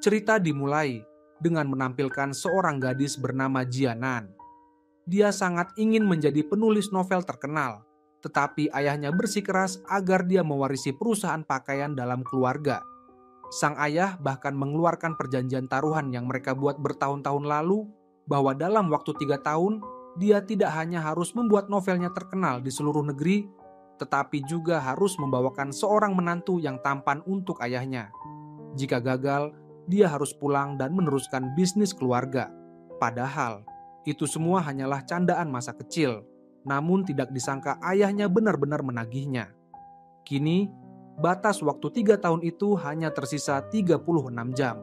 Cerita dimulai dengan menampilkan seorang gadis bernama Jianan. Dia sangat ingin menjadi penulis novel terkenal, tetapi ayahnya bersikeras agar dia mewarisi perusahaan pakaian dalam keluarga. Sang ayah bahkan mengeluarkan perjanjian taruhan yang mereka buat bertahun-tahun lalu, bahwa dalam waktu 3 tahun, dia tidak hanya harus membuat novelnya terkenal di seluruh negeri, tetapi juga harus membawakan seorang menantu yang tampan untuk ayahnya. Jika gagal, dia harus pulang dan meneruskan bisnis keluarga. Padahal, itu semua hanyalah candaan masa kecil, namun tidak disangka ayahnya benar-benar menagihnya. Kini, batas waktu 3 tahun itu hanya tersisa 36 jam.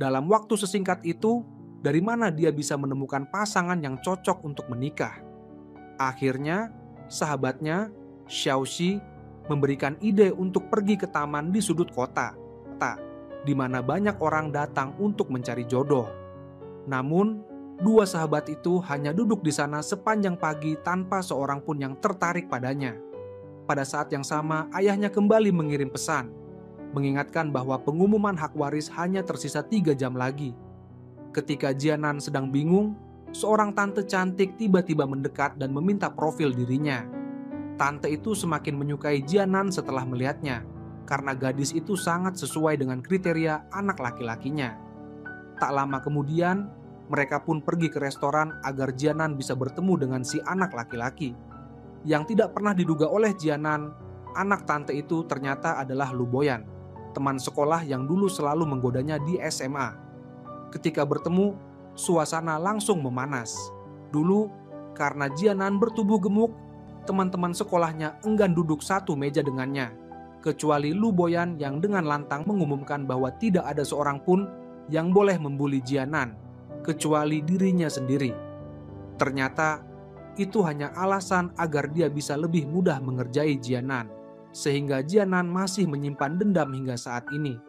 Dalam waktu sesingkat itu, dari mana dia bisa menemukan pasangan yang cocok untuk menikah? Akhirnya, sahabatnya, Xiaoxi, memberikan ide untuk pergi ke taman di sudut kota, di mana banyak orang datang untuk mencari jodoh. Namun, dua sahabat itu hanya duduk di sana sepanjang pagi tanpa seorang pun yang tertarik padanya. Pada saat yang sama, ayahnya kembali mengirim pesan, mengingatkan bahwa pengumuman hak waris hanya tersisa 3 jam lagi. Ketika Jianan sedang bingung, seorang tante cantik tiba-tiba mendekat dan meminta profil dirinya. Tante itu semakin menyukai Jianan setelah melihatnya, karena gadis itu sangat sesuai dengan kriteria anak laki-lakinya. Tak lama kemudian, mereka pun pergi ke restoran agar Jianan bisa bertemu dengan si anak laki-laki. Yang tidak pernah diduga oleh Jianan, anak tante itu ternyata adalah Lu Boyan, teman sekolah yang dulu selalu menggodanya di SMA. Ketika bertemu, suasana langsung memanas. Dulu, karena Jianan bertubuh gemuk, teman-teman sekolahnya enggan duduk satu meja dengannya, kecuali Lu Boyan yang dengan lantang mengumumkan bahwa tidak ada seorang pun yang boleh membuli Jianan, kecuali dirinya sendiri. Ternyata, itu hanya alasan agar dia bisa lebih mudah mengerjai Jianan, sehingga Jianan masih menyimpan dendam hingga saat ini.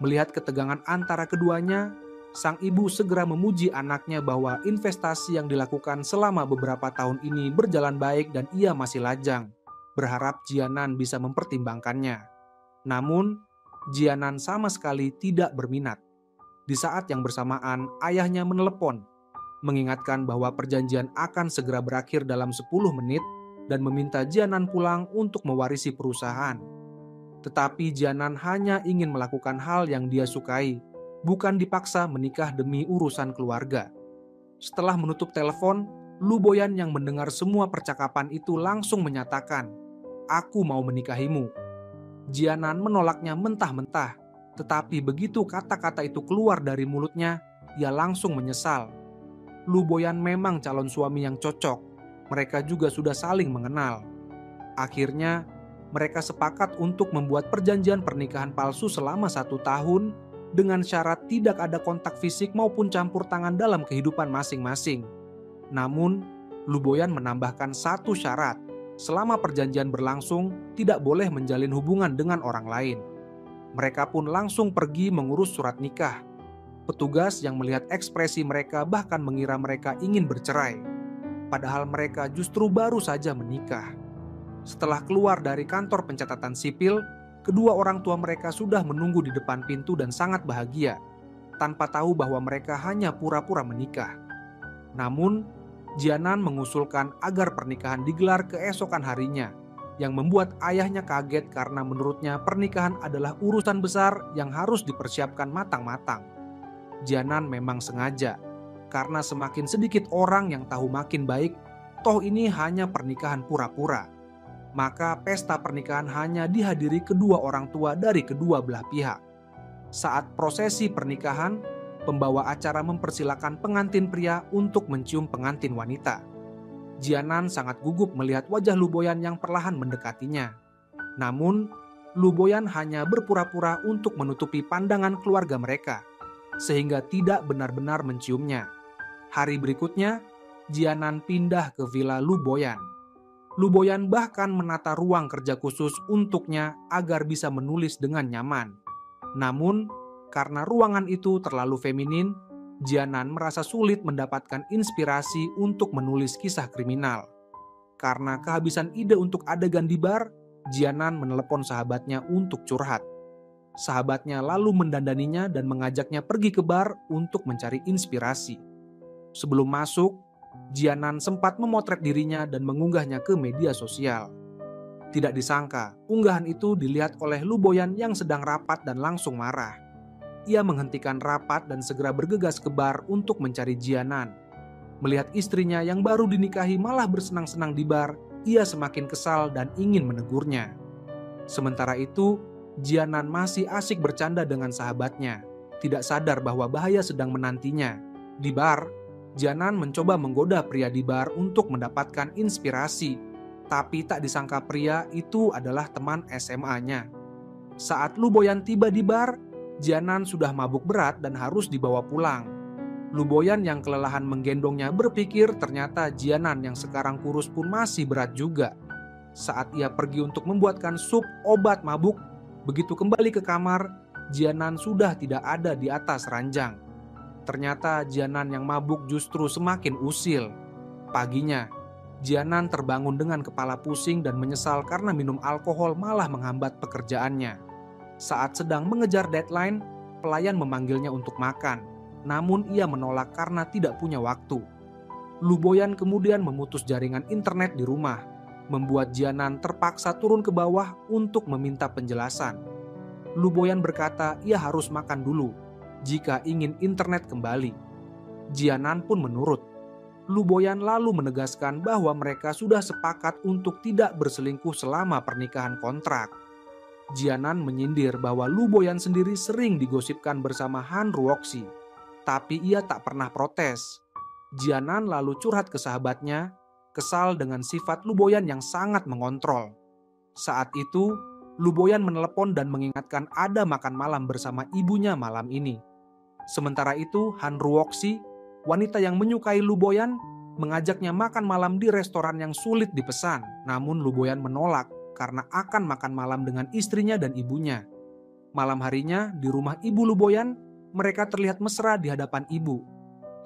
Melihat ketegangan antara keduanya, sang ibu segera memuji anaknya bahwa investasi yang dilakukan selama beberapa tahun ini berjalan baik dan ia masih lajang, berharap Jianan bisa mempertimbangkannya. Namun, Jianan sama sekali tidak berminat. Di saat yang bersamaan, ayahnya menelepon, mengingatkan bahwa perjanjian akan segera berakhir dalam 10 menit dan meminta Jianan pulang untuk mewarisi perusahaan. Tetapi Jianan hanya ingin melakukan hal yang dia sukai, bukan dipaksa menikah demi urusan keluarga. Setelah menutup telepon, Lu Boyan yang mendengar semua percakapan itu langsung menyatakan, "Aku mau menikahimu." Jianan menolaknya mentah-mentah, tetapi begitu kata-kata itu keluar dari mulutnya, ia langsung menyesal. Lu Boyan memang calon suami yang cocok. Mereka juga sudah saling mengenal. Akhirnya, mereka sepakat untuk membuat perjanjian pernikahan palsu selama 1 tahun dengan syarat tidak ada kontak fisik maupun campur tangan dalam kehidupan masing-masing. Namun, Lu Boyan menambahkan satu syarat. Selama perjanjian berlangsung, tidak boleh menjalin hubungan dengan orang lain. Mereka pun langsung pergi mengurus surat nikah. Petugas yang melihat ekspresi mereka bahkan mengira mereka ingin bercerai. Padahal mereka justru baru saja menikah. Setelah keluar dari kantor pencatatan sipil, kedua orang tua mereka sudah menunggu di depan pintu dan sangat bahagia, tanpa tahu bahwa mereka hanya pura-pura menikah. Namun, Jianan mengusulkan agar pernikahan digelar keesokan harinya, yang membuat ayahnya kaget karena menurutnya pernikahan adalah urusan besar yang harus dipersiapkan matang-matang. Jianan memang sengaja, karena semakin sedikit orang yang tahu makin baik, toh ini hanya pernikahan pura-pura. Maka pesta pernikahan hanya dihadiri kedua orang tua dari kedua belah pihak. Saat prosesi pernikahan, pembawa acara mempersilakan pengantin pria untuk mencium pengantin wanita. Jianan sangat gugup melihat wajah Lu Boyan yang perlahan mendekatinya. Namun, Lu Boyan hanya berpura-pura untuk menutupi pandangan keluarga mereka, sehingga tidak benar-benar menciumnya. Hari berikutnya, Jianan pindah ke villa Lu Boyan. Lu Boyan bahkan menata ruang kerja khusus untuknya agar bisa menulis dengan nyaman. Namun, karena ruangan itu terlalu feminin, Jianan merasa sulit mendapatkan inspirasi untuk menulis kisah kriminal. Karena kehabisan ide untuk adegan di bar, Jianan menelepon sahabatnya untuk curhat. Sahabatnya lalu mendandaninya dan mengajaknya pergi ke bar untuk mencari inspirasi. Sebelum masuk, Jianan sempat memotret dirinya dan mengunggahnya ke media sosial. Tidak disangka, unggahan itu dilihat oleh Lu Boyan yang sedang rapat dan langsung marah. Ia menghentikan rapat dan segera bergegas ke bar untuk mencari Jianan. Melihat istrinya yang baru dinikahi malah bersenang-senang di bar, ia semakin kesal dan ingin menegurnya. Sementara itu, Jianan masih asik bercanda dengan sahabatnya, tidak sadar bahwa bahaya sedang menantinya. Di bar, Jianan mencoba menggoda pria di bar untuk mendapatkan inspirasi, tapi tak disangka pria itu adalah teman SMA-nya. Saat Lu Boyan tiba di bar, Jianan sudah mabuk berat dan harus dibawa pulang. Lu Boyan yang kelelahan menggendongnya berpikir ternyata Jianan yang sekarang kurus pun masih berat juga. Saat ia pergi untuk membuatkan sup obat mabuk, begitu kembali ke kamar, Jianan sudah tidak ada di atas ranjang. Ternyata Jianan yang mabuk justru semakin usil. Paginya, Jianan terbangun dengan kepala pusing dan menyesal karena minum alkohol malah menghambat pekerjaannya. Saat sedang mengejar deadline, pelayan memanggilnya untuk makan, namun ia menolak karena tidak punya waktu. Lu Boyan kemudian memutus jaringan internet di rumah, membuat Jianan terpaksa turun ke bawah untuk meminta penjelasan. Lu Boyan berkata ia harus makan dulu jika ingin internet kembali. Jianan pun menurut. Lu Boyan lalu menegaskan bahwa mereka sudah sepakat untuk tidak berselingkuh selama pernikahan kontrak. Jianan menyindir bahwa Lu Boyan sendiri sering digosipkan bersama Han Ruoxi, tapi ia tak pernah protes. Jianan lalu curhat ke sahabatnya, kesal dengan sifat Lu Boyan yang sangat mengontrol. Saat itu, Lu Boyan menelepon dan mengingatkan ada makan malam bersama ibunya malam ini. Sementara itu, Han Ruoxi, wanita yang menyukai Lu Boyan, mengajaknya makan malam di restoran yang sulit dipesan. Namun Lu Boyan menolak karena akan makan malam dengan istrinya dan ibunya. Malam harinya di rumah ibu Lu Boyan, mereka terlihat mesra di hadapan ibu.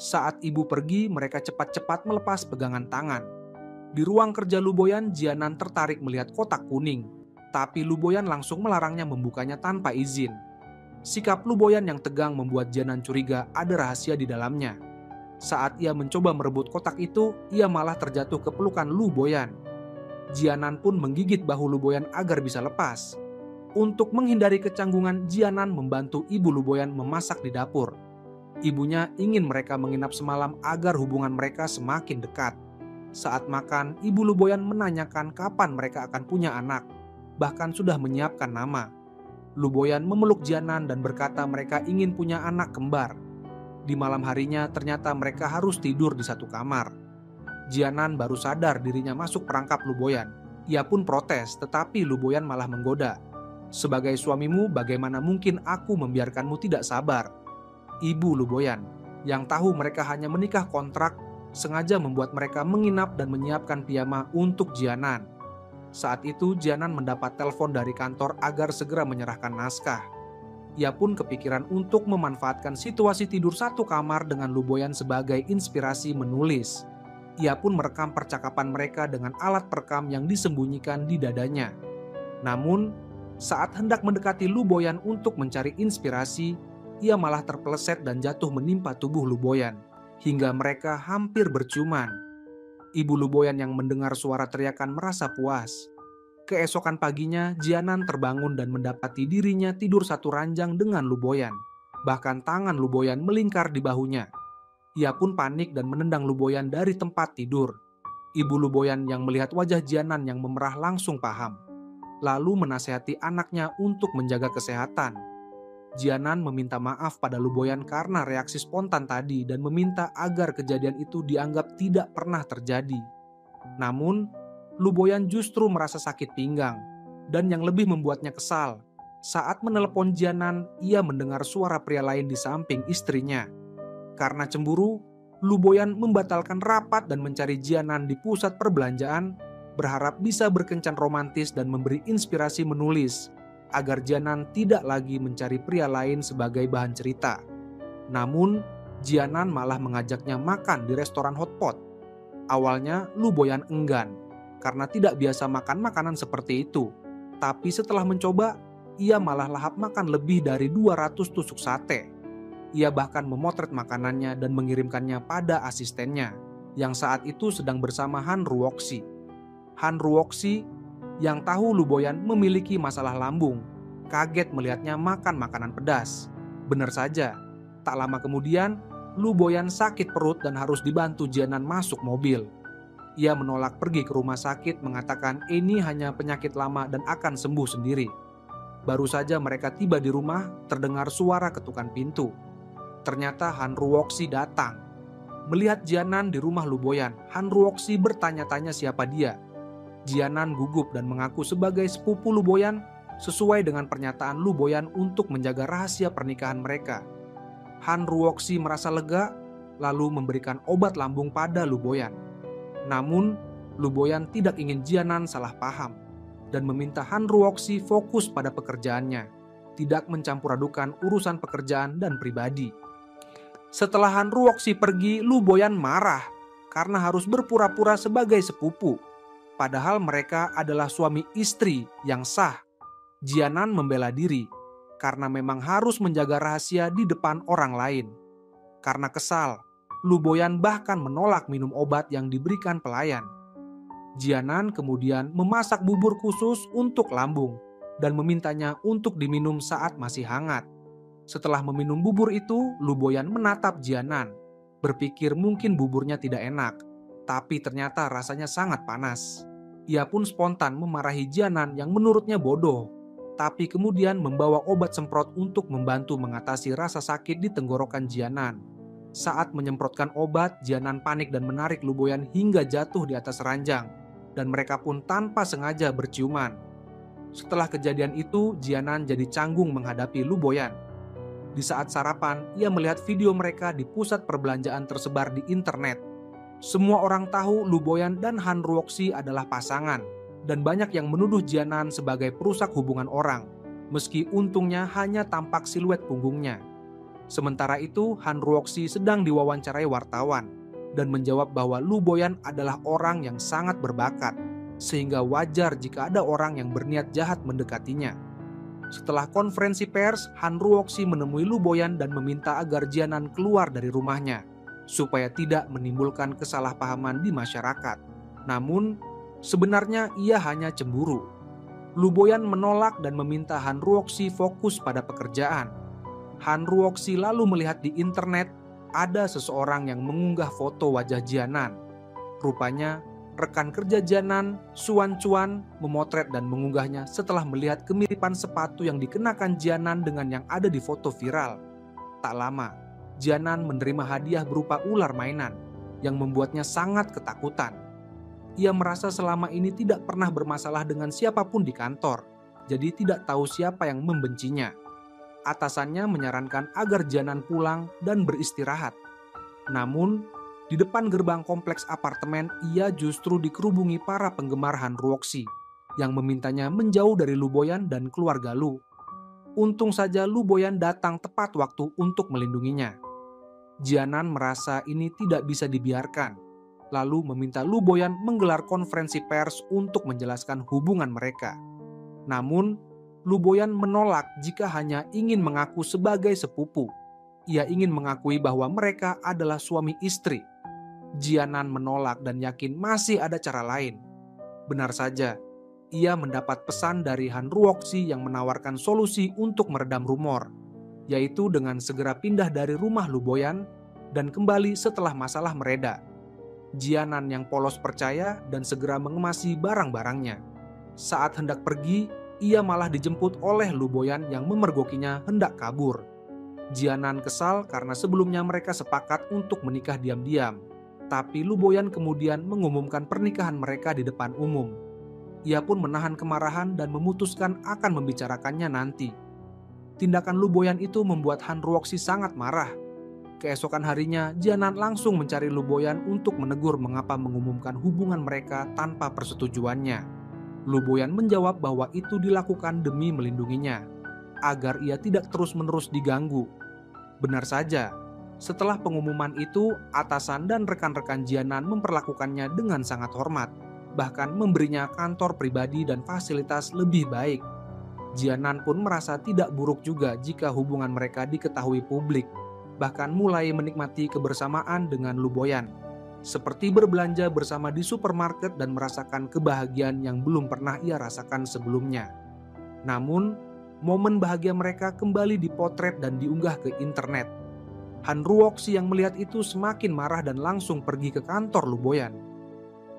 Saat ibu pergi, mereka cepat-cepat melepas pegangan tangan. Di ruang kerja Lu Boyan, Jianan tertarik melihat kotak kuning, tapi Lu Boyan langsung melarangnya membukanya tanpa izin. Sikap Lu Boyan yang tegang membuat Jianan curiga ada rahasia di dalamnya. Saat ia mencoba merebut kotak itu, ia malah terjatuh ke pelukan Lu Boyan. Jianan pun menggigit bahu Lu Boyan agar bisa lepas. Untuk menghindari kecanggungan, Jianan membantu ibu Lu Boyan memasak di dapur. Ibunya ingin mereka menginap semalam agar hubungan mereka semakin dekat. Saat makan, ibu Lu Boyan menanyakan kapan mereka akan punya anak, bahkan sudah menyiapkan nama. Lu Boyan memeluk Jianan dan berkata mereka ingin punya anak kembar. Di malam harinya ternyata mereka harus tidur di satu kamar. Jianan baru sadar dirinya masuk perangkap Lu Boyan. Ia pun protes, tetapi Lu Boyan malah menggoda. Sebagai suamimu, bagaimana mungkin aku membiarkanmu tidak sabar? Ibu Lu Boyan, yang tahu mereka hanya menikah kontrak, sengaja membuat mereka menginap dan menyiapkan piyama untuk Jianan. Saat itu Jianan mendapat telepon dari kantor agar segera menyerahkan naskah. Ia pun kepikiran untuk memanfaatkan situasi tidur satu kamar dengan Lu Boyan sebagai inspirasi menulis. Ia pun merekam percakapan mereka dengan alat perekam yang disembunyikan di dadanya. Namun, saat hendak mendekati Lu Boyan untuk mencari inspirasi, ia malah terpeleset dan jatuh menimpa tubuh Lu Boyan, hingga mereka hampir berciuman. Ibu Lu Boyan yang mendengar suara teriakan merasa puas. Keesokan paginya, Jianan terbangun dan mendapati dirinya tidur satu ranjang dengan Lu Boyan. Bahkan tangan Lu Boyan melingkar di bahunya. Ia pun panik dan menendang Lu Boyan dari tempat tidur. Ibu Lu Boyan yang melihat wajah Jianan yang memerah langsung paham. Lalu menasihati anaknya untuk menjaga kesehatan. Jianan meminta maaf pada Lu Boyan karena reaksi spontan tadi dan meminta agar kejadian itu dianggap tidak pernah terjadi. Namun, Lu Boyan justru merasa sakit pinggang. Dan yang lebih membuatnya kesal, saat menelepon Jianan, ia mendengar suara pria lain di samping istrinya. Karena cemburu, Lu Boyan membatalkan rapat dan mencari Jianan di pusat perbelanjaan, berharap bisa berkencan romantis dan memberi inspirasi menulis, agar Jianan tidak lagi mencari pria lain sebagai bahan cerita. Namun, Jianan malah mengajaknya makan di restoran hotpot. Awalnya, Lu Boyan enggan, karena tidak biasa makan makanan seperti itu. Tapi setelah mencoba, ia malah lahap makan lebih dari 200 tusuk sate. Ia bahkan memotret makanannya dan mengirimkannya pada asistennya, yang saat itu sedang bersama Han Ruoxi. Han Ruoxi yang tahu Lu Boyan memiliki masalah lambung, kaget melihatnya makan makanan pedas. Benar saja, tak lama kemudian Lu Boyan sakit perut dan harus dibantu Jianan masuk mobil. Ia menolak pergi ke rumah sakit, mengatakan ini hanya penyakit lama dan akan sembuh sendiri. Baru saja mereka tiba di rumah, terdengar suara ketukan pintu. Ternyata Han Ruoxi datang. Melihat Jianan di rumah Lu Boyan, Han Ruoxi bertanya-tanya siapa dia. Jianan gugup dan mengaku sebagai sepupu Lu Boyan, sesuai dengan pernyataan Lu Boyan untuk menjaga rahasia pernikahan mereka. Han Ruoxi merasa lega, lalu memberikan obat lambung pada Lu Boyan. Namun, Lu Boyan tidak ingin Jianan salah paham dan meminta Han Ruoxi fokus pada pekerjaannya, tidak mencampur adukan urusan pekerjaan dan pribadi. Setelah Han Ruoxi pergi, Lu Boyan marah karena harus berpura-pura sebagai sepupu. Padahal mereka adalah suami istri yang sah. Jianan membela diri karena memang harus menjaga rahasia di depan orang lain. Karena kesal, Lu Boyan bahkan menolak minum obat yang diberikan pelayan. Jianan kemudian memasak bubur khusus untuk lambung dan memintanya untuk diminum saat masih hangat. Setelah meminum bubur itu, Lu Boyan menatap Jianan, berpikir mungkin buburnya tidak enak, tapi ternyata rasanya sangat panas. Ia pun spontan memarahi Jianan yang menurutnya bodoh, tapi kemudian membawa obat semprot untuk membantu mengatasi rasa sakit di tenggorokan Jianan. Saat menyemprotkan obat, Jianan panik dan menarik Lu Boyan hingga jatuh di atas ranjang, dan mereka pun tanpa sengaja berciuman. Setelah kejadian itu, Jianan jadi canggung menghadapi Lu Boyan. Di saat sarapan, ia melihat video mereka di pusat perbelanjaan tersebar di internet. Semua orang tahu Lu Boyan dan Han Ruoxi adalah pasangan, dan banyak yang menuduh Jianan sebagai perusak hubungan orang, meski untungnya hanya tampak siluet punggungnya. Sementara itu, Han Ruoxi sedang diwawancarai wartawan dan menjawab bahwa Lu Boyan adalah orang yang sangat berbakat, sehingga wajar jika ada orang yang berniat jahat mendekatinya. Setelah konferensi pers, Han Ruoxi menemui Lu Boyan dan meminta agar Jianan keluar dari rumahnya, supaya tidak menimbulkan kesalahpahaman di masyarakat. Namun, sebenarnya ia hanya cemburu. Lu Boyan menolak dan meminta Han Ruoxi fokus pada pekerjaan. Han Ruoxi lalu melihat di internet ada seseorang yang mengunggah foto wajah Jianan. Rupanya, rekan kerja Jianan, Suan Chuan, memotret dan mengunggahnya setelah melihat kemiripan sepatu yang dikenakan Jianan dengan yang ada di foto viral. Tak lama, Jianan menerima hadiah berupa ular mainan yang membuatnya sangat ketakutan. Ia merasa selama ini tidak pernah bermasalah dengan siapapun di kantor, jadi tidak tahu siapa yang membencinya. Atasannya menyarankan agar Jianan pulang dan beristirahat. Namun, di depan gerbang kompleks apartemen, ia justru dikerubungi para penggemar Han Ruoxi yang memintanya menjauh dari Lu Boyan dan keluarga Lu. Untung saja Lu Boyan datang tepat waktu untuk melindunginya. Jianan merasa ini tidak bisa dibiarkan, lalu meminta Lu Boyan menggelar konferensi pers untuk menjelaskan hubungan mereka. Namun, Lu Boyan menolak jika hanya ingin mengaku sebagai sepupu. Ia ingin mengakui bahwa mereka adalah suami istri. Jianan menolak dan yakin masih ada cara lain. Benar saja, ia mendapat pesan dari Han Ruoxi yang menawarkan solusi untuk meredam rumor, yaitu dengan segera pindah dari rumah Lu Boyan dan kembali setelah masalah mereda. Jianan yang polos percaya dan segera mengemasi barang-barangnya. Saat hendak pergi, ia malah dijemput oleh Lu Boyan yang memergokinya hendak kabur. Jianan kesal karena sebelumnya mereka sepakat untuk menikah diam-diam. Tapi Lu Boyan kemudian mengumumkan pernikahan mereka di depan umum. Ia pun menahan kemarahan dan memutuskan akan membicarakannya nanti. Tindakan Lu Boyan itu membuat Han Ruoxi sangat marah. Keesokan harinya, Jianan langsung mencari Lu Boyan untuk menegur mengapa mengumumkan hubungan mereka tanpa persetujuannya. Lu Boyan menjawab bahwa itu dilakukan demi melindunginya, agar ia tidak terus-menerus diganggu. Benar saja, setelah pengumuman itu, atasan dan rekan-rekan Jianan memperlakukannya dengan sangat hormat, bahkan memberinya kantor pribadi dan fasilitas lebih baik. Jianan pun merasa tidak buruk juga jika hubungan mereka diketahui publik, bahkan mulai menikmati kebersamaan dengan Lu Boyan, seperti berbelanja bersama di supermarket dan merasakan kebahagiaan yang belum pernah ia rasakan sebelumnya. Namun, momen bahagia mereka kembali dipotret dan diunggah ke internet. Han Ruoxi yang melihat itu semakin marah dan langsung pergi ke kantor Lu Boyan.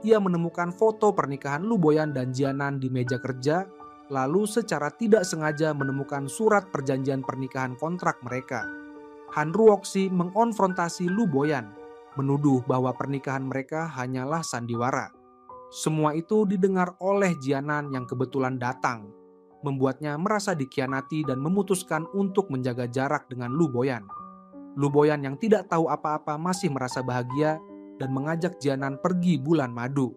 Ia menemukan foto pernikahan Lu Boyan dan Jianan di meja kerja, lalu secara tidak sengaja menemukan surat perjanjian pernikahan kontrak mereka. Han Ruoxi mengonfrontasi Lu Boyan, menuduh bahwa pernikahan mereka hanyalah sandiwara. Semua itu didengar oleh Jianan yang kebetulan datang, membuatnya merasa dikhianati dan memutuskan untuk menjaga jarak dengan Lu Boyan. Lu Boyan yang tidak tahu apa-apa masih merasa bahagia dan mengajak Jianan pergi bulan madu.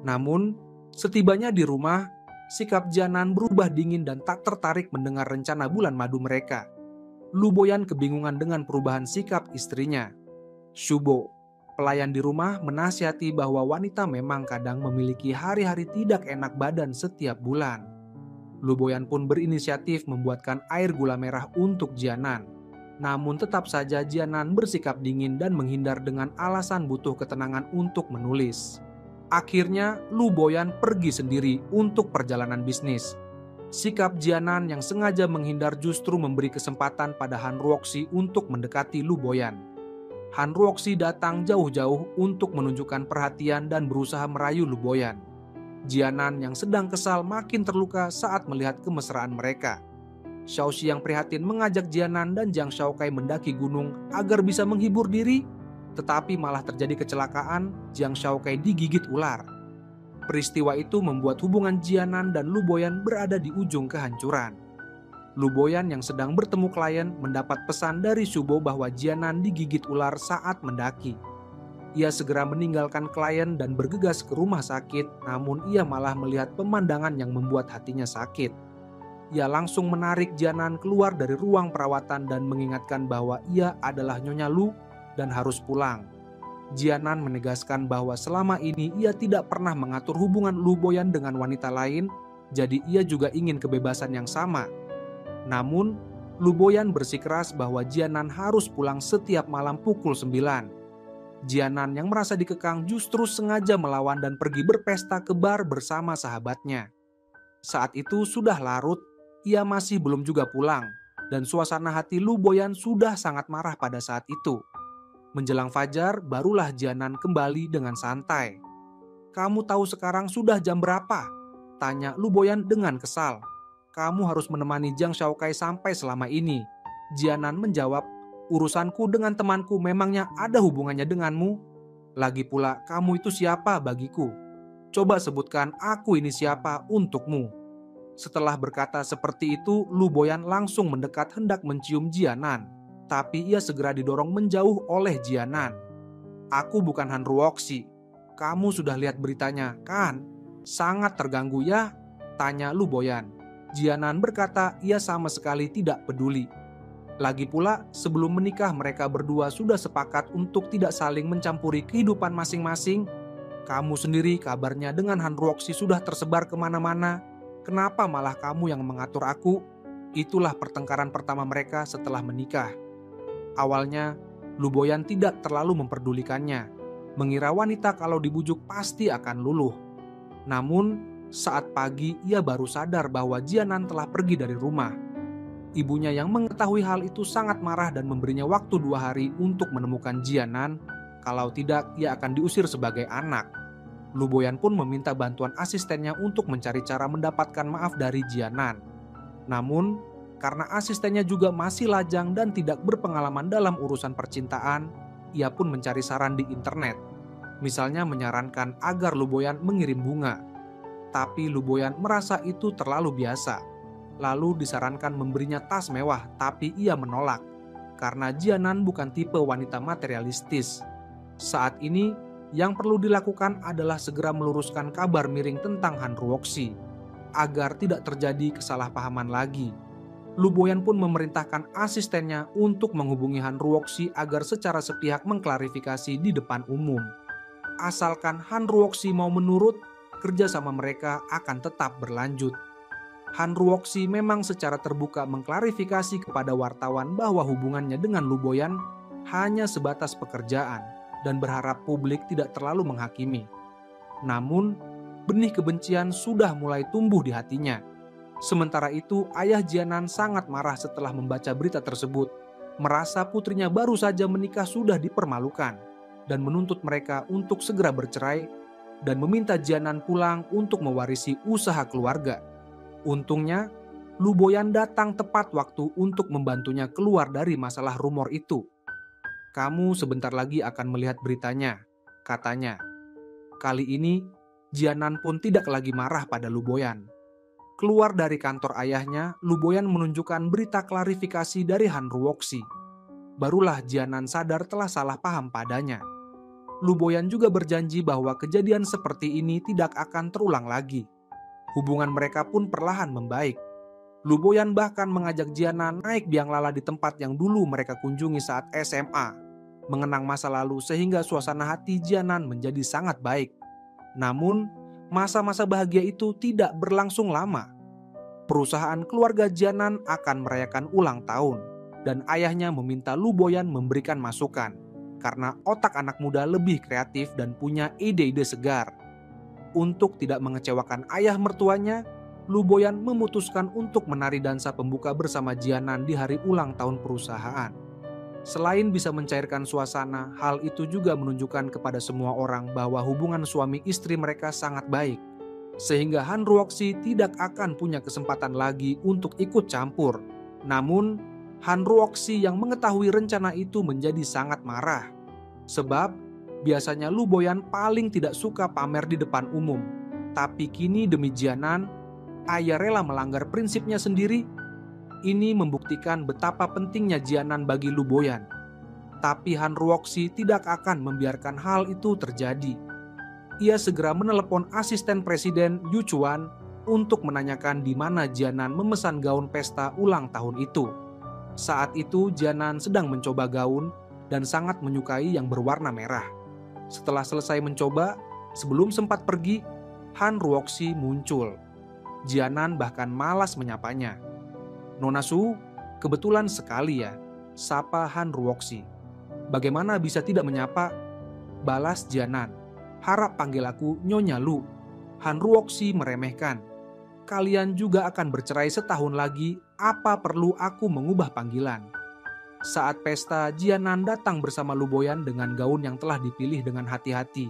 Namun, setibanya di rumah, sikap Jianan berubah dingin dan tak tertarik mendengar rencana bulan madu mereka. Lu Boyan kebingungan dengan perubahan sikap istrinya. Shubo, pelayan di rumah, menasihati bahwa wanita memang kadang memiliki hari-hari tidak enak badan setiap bulan. Lu Boyan pun berinisiatif membuatkan air gula merah untuk Jianan. Namun tetap saja Jianan bersikap dingin dan menghindar dengan alasan butuh ketenangan untuk menulis. Akhirnya Lu Boyan pergi sendiri untuk perjalanan bisnis. Sikap Jianan yang sengaja menghindar justru memberi kesempatan pada Han Ruoxi untuk mendekati Lu Boyan. Han Ruoxi datang jauh-jauh untuk menunjukkan perhatian dan berusaha merayu Lu Boyan. Jianan yang sedang kesal makin terluka saat melihat kemesraan mereka. Xiaoxi yang prihatin mengajak Jianan dan Jiang Shaokai mendaki gunung agar bisa menghibur diri, tetapi malah terjadi kecelakaan. Jiang Shaokai digigit ular. Peristiwa itu membuat hubungan Jianan dan Lu Boyan berada di ujung kehancuran. Lu Boyan yang sedang bertemu klien mendapat pesan dari Shubo bahwa Jianan digigit ular saat mendaki. Ia segera meninggalkan klien dan bergegas ke rumah sakit, namun ia malah melihat pemandangan yang membuat hatinya sakit. Ia langsung menarik Jianan keluar dari ruang perawatan dan mengingatkan bahwa ia adalah Nyonya Lu dan harus pulang. Jianan menegaskan bahwa selama ini ia tidak pernah mengatur hubungan Lu Boyan dengan wanita lain, jadi ia juga ingin kebebasan yang sama. Namun, Lu Boyan bersikeras bahwa Jianan harus pulang setiap malam pukul 9. Jianan yang merasa dikekang justru sengaja melawan dan pergi berpesta ke bar bersama sahabatnya. Saat itu sudah larut, ia masih belum juga pulang, dan suasana hati Lu Boyan sudah sangat marah pada saat itu. Menjelang fajar, barulah Jianan kembali dengan santai. "Kamu tahu sekarang sudah jam berapa?" tanya Lu Boyan dengan kesal. "Kamu harus menemani Jiang Shaokai sampai selama ini." Jianan menjawab, "Urusanku dengan temanku memangnya ada hubungannya denganmu? Lagi pula kamu itu siapa bagiku? Coba sebutkan aku ini siapa untukmu." Setelah berkata seperti itu, Lu Boyan langsung mendekat hendak mencium Jianan, tapi ia segera didorong menjauh oleh Jianan. "Aku bukan Han Ruoxi. Kamu sudah lihat beritanya, kan? Sangat terganggu ya?" tanya Lu Boyan. Jianan berkata ia sama sekali tidak peduli. Lagi pula, sebelum menikah mereka berdua sudah sepakat untuk tidak saling mencampuri kehidupan masing-masing. "Kamu sendiri kabarnya dengan Han Ruoxi sudah tersebar kemana-mana. Kenapa malah kamu yang mengatur aku?" Itulah pertengkaran pertama mereka setelah menikah. Awalnya, Lu Boyan tidak terlalu memperdulikannya, mengira wanita kalau dibujuk pasti akan luluh. Namun, saat pagi ia baru sadar bahwa Jianan telah pergi dari rumah. Ibunya yang mengetahui hal itu sangat marah dan memberinya waktu 2 hari untuk menemukan Jianan, kalau tidak ia akan diusir sebagai anak. Lu Boyan pun meminta bantuan asistennya untuk mencari cara mendapatkan maaf dari Jianan. Namun, karena asistennya juga masih lajang dan tidak berpengalaman dalam urusan percintaan, ia pun mencari saran di internet. Misalnya menyarankan agar Lu Boyan mengirim bunga. Tapi Lu Boyan merasa itu terlalu biasa. Lalu disarankan memberinya tas mewah, tapi ia menolak. Karena Jianan bukan tipe wanita materialistis. Saat ini, yang perlu dilakukan adalah segera meluruskan kabar miring tentang Han Ruoxi, agar tidak terjadi kesalahpahaman lagi. Lu Boyan pun memerintahkan asistennya untuk menghubungi Han Ruoxi agar secara sepihak mengklarifikasi di depan umum. Asalkan Han Ruoxi mau menurut, kerjasama mereka akan tetap berlanjut. Han Ruoxi memang secara terbuka mengklarifikasi kepada wartawan bahwa hubungannya dengan Lu Boyan hanya sebatas pekerjaan dan berharap publik tidak terlalu menghakimi. Namun, benih kebencian sudah mulai tumbuh di hatinya. Sementara itu, ayah Jianan sangat marah setelah membaca berita tersebut, merasa putrinya baru saja menikah sudah dipermalukan, dan menuntut mereka untuk segera bercerai dan meminta Jianan pulang untuk mewarisi usaha keluarga. Untungnya, Lu Boyan datang tepat waktu untuk membantunya keluar dari masalah rumor itu. "Kamu sebentar lagi akan melihat beritanya," katanya. Kali ini, Jianan pun tidak lagi marah pada Lu Boyan. Keluar dari kantor ayahnya, Lu Boyan menunjukkan berita klarifikasi dari Han Ruoxi. Barulah Jianan sadar telah salah paham padanya. Lu Boyan juga berjanji bahwa kejadian seperti ini tidak akan terulang lagi. Hubungan mereka pun perlahan membaik. Lu Boyan bahkan mengajak Jianan naik biang lala di tempat yang dulu mereka kunjungi saat SMA, mengenang masa lalu sehingga suasana hati Jianan menjadi sangat baik. Namun, masa-masa bahagia itu tidak berlangsung lama. Perusahaan keluarga Jianan akan merayakan ulang tahun, dan ayahnya meminta Lu Boyan memberikan masukan, karena otak anak muda lebih kreatif dan punya ide-ide segar. Untuk tidak mengecewakan ayah mertuanya, Lu Boyan memutuskan untuk menari dansa pembuka bersama Jianan di hari ulang tahun perusahaan. Selain bisa mencairkan suasana, hal itu juga menunjukkan kepada semua orang bahwa hubungan suami istri mereka sangat baik, sehingga Han Ruoxi tidak akan punya kesempatan lagi untuk ikut campur. Namun, Han Ruoxi yang mengetahui rencana itu menjadi sangat marah. Sebab, biasanya Lu Boyan paling tidak suka pamer di depan umum. Tapi kini demi Jianan, ayah rela melanggar prinsipnya sendiri. Ini membuktikan betapa pentingnya Jianan bagi Lu Boyan. Tapi Han Ruoxi tidak akan membiarkan hal itu terjadi. Ia segera menelepon asisten presiden Yu Chuan untuk menanyakan di mana Jianan memesan gaun pesta ulang tahun itu. Saat itu Jianan sedang mencoba gaun dan sangat menyukai yang berwarna merah. Setelah selesai mencoba, sebelum sempat pergi, Han Ruoxi muncul. Jianan bahkan malas menyapanya. "Nona Su, kebetulan sekali ya," sapa Han Ruoxi. "Bagaimana bisa tidak menyapa?" balas Jianan. "Harap panggil aku Nyonya Lu." Han Ruoxi meremehkan. "Kalian juga akan bercerai setahun lagi, apa perlu aku mengubah panggilan?" Saat pesta, Jianan datang bersama Lu Boyan dengan gaun yang telah dipilih dengan hati-hati.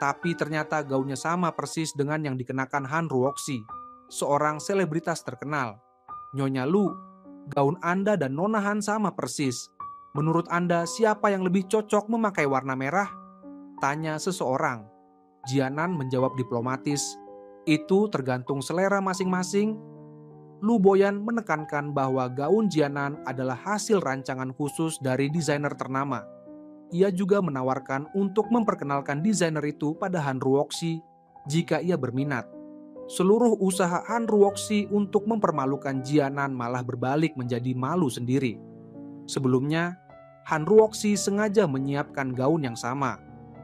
Tapi ternyata gaunnya sama persis dengan yang dikenakan Han Ruoxi, seorang selebritas terkenal. "Nyonya Lu, gaun Anda dan Nona Han sama persis. Menurut Anda siapa yang lebih cocok memakai warna merah?" tanya seseorang. Jianan menjawab diplomatis, "Itu tergantung selera masing-masing." Lu Boyan menekankan bahwa gaun Jianan adalah hasil rancangan khusus dari desainer ternama. Ia juga menawarkan untuk memperkenalkan desainer itu pada Han Ruoxi jika ia berminat. Seluruh usaha Han Ruoxi untuk mempermalukan Jianan malah berbalik menjadi malu sendiri. Sebelumnya, Han Ruoxi sengaja menyiapkan gaun yang sama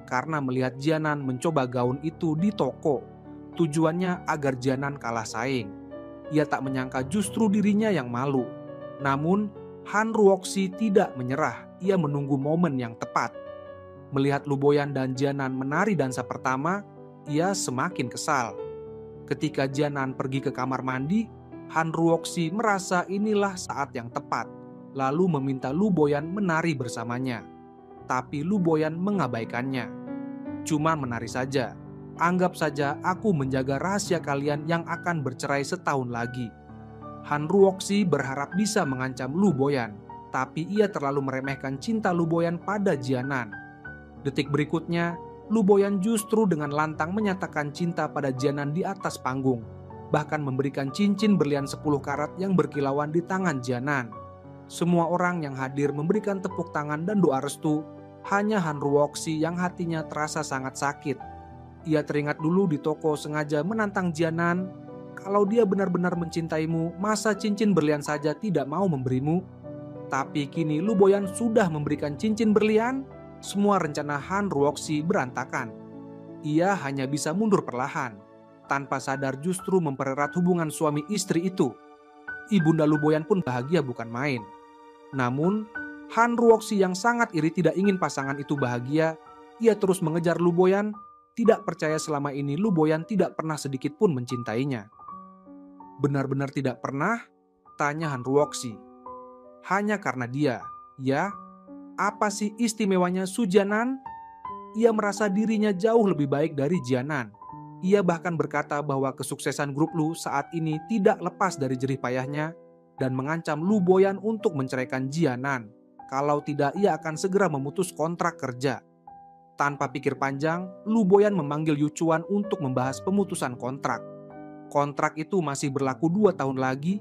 karena melihat Jianan mencoba gaun itu di toko. Tujuannya agar Jianan kalah saing. Ia tak menyangka justru dirinya yang malu. Namun, Han Ruoxi tidak menyerah. Ia menunggu momen yang tepat. Melihat Lu Boyan dan Jianan menari dansa pertama, ia semakin kesal. Ketika Jianan pergi ke kamar mandi, Han Ruoxi merasa inilah saat yang tepat, lalu meminta Lu Boyan menari bersamanya. Tapi Lu Boyan mengabaikannya. "Cuma menari saja. Anggap saja aku menjaga rahasia kalian yang akan bercerai setahun lagi." Han Ruoxi berharap bisa mengancam Lu Boyan, tapi ia terlalu meremehkan cinta Lu Boyan pada Jianan. Detik berikutnya, Lu Boyan justru dengan lantang menyatakan cinta pada Jianan di atas panggung, bahkan memberikan cincin berlian 10 karat yang berkilauan di tangan Jianan. Semua orang yang hadir memberikan tepuk tangan dan doa restu, hanya Han Ruoxi yang hatinya terasa sangat sakit. Ia teringat dulu di toko sengaja menantang Jianan, "Kalau dia benar-benar mencintaimu, masa cincin berlian saja tidak mau memberimu?" Tapi kini Lu Boyan sudah memberikan cincin berlian. Semua rencana Han Ruoxi berantakan. Ia hanya bisa mundur perlahan. tanpa sadar justru mempererat hubungan suami istri itu. Ibunda Luboyan pun bahagia bukan main. Namun, Han Ruoxi yang sangat iri tidak ingin pasangan itu bahagia. Ia terus mengejar Luboyan, tidak percaya selama ini Luboyan tidak pernah sedikit pun mencintainya. Benar-benar tidak pernah? Tanya Han Ruoxi. Hanya karena dia, ya? Apa sih istimewanya Su Jianan? Ia merasa dirinya jauh lebih baik dari Jianan. Ia bahkan berkata bahwa kesuksesan grup Lu saat ini tidak lepas dari jerih payahnya dan mengancam Luboyan untuk menceraikan Jianan. Kalau tidak, ia akan segera memutus kontrak kerja. Tanpa pikir panjang, Luboyan memanggil Yu Chuan untuk membahas pemutusan kontrak. Kontrak itu masih berlaku 2 tahun lagi.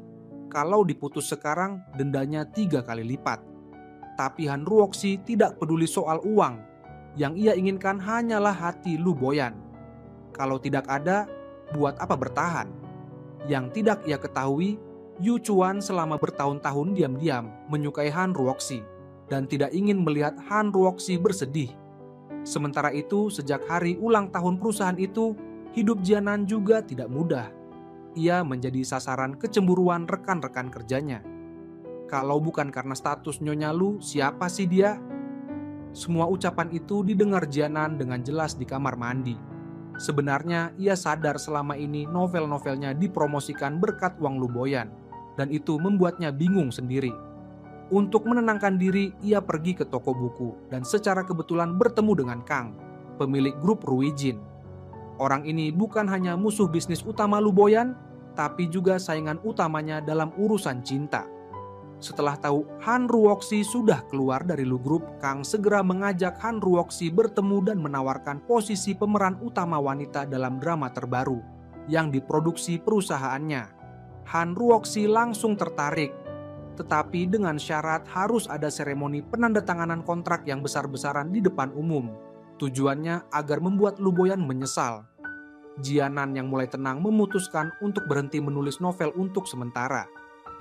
Kalau diputus sekarang, dendanya 3 kali lipat. Tapi Han Ruoxi tidak peduli soal uang. Yang ia inginkan hanyalah hati Luboyan. Kalau tidak ada, buat apa bertahan? Yang tidak ia ketahui, Yu Chuan selama bertahun-tahun diam-diam menyukai Han Ruoxi dan tidak ingin melihat Han Ruoxi bersedih. Sementara itu, sejak hari ulang tahun perusahaan itu, hidup Jianan juga tidak mudah. Ia menjadi sasaran kecemburuan rekan-rekan kerjanya. Kalau bukan karena status Nyonya Lu, siapa sih dia? Semua ucapan itu didengar Jianan dengan jelas di kamar mandi. Sebenarnya ia sadar selama ini novel-novelnya dipromosikan berkat uang Luboyan, dan itu membuatnya bingung sendiri. Untuk menenangkan diri, ia pergi ke toko buku dan secara kebetulan bertemu dengan Kang, pemilik grup Ruijin. Orang ini bukan hanya musuh bisnis utama Luboyan, tapi juga saingan utamanya dalam urusan cinta. Setelah tahu Han Ruoxi sudah keluar dari Lu Group, Kang segera mengajak Han Ruoxi bertemu dan menawarkan posisi pemeran utama wanita dalam drama terbaru yang diproduksi perusahaannya. Han Ruoxi langsung tertarik, tetapi dengan syarat harus ada seremoni penandatanganan kontrak yang besar-besaran di depan umum. Tujuannya agar membuat Luboyan menyesal. Jianan yang mulai tenang memutuskan untuk berhenti menulis novel untuk sementara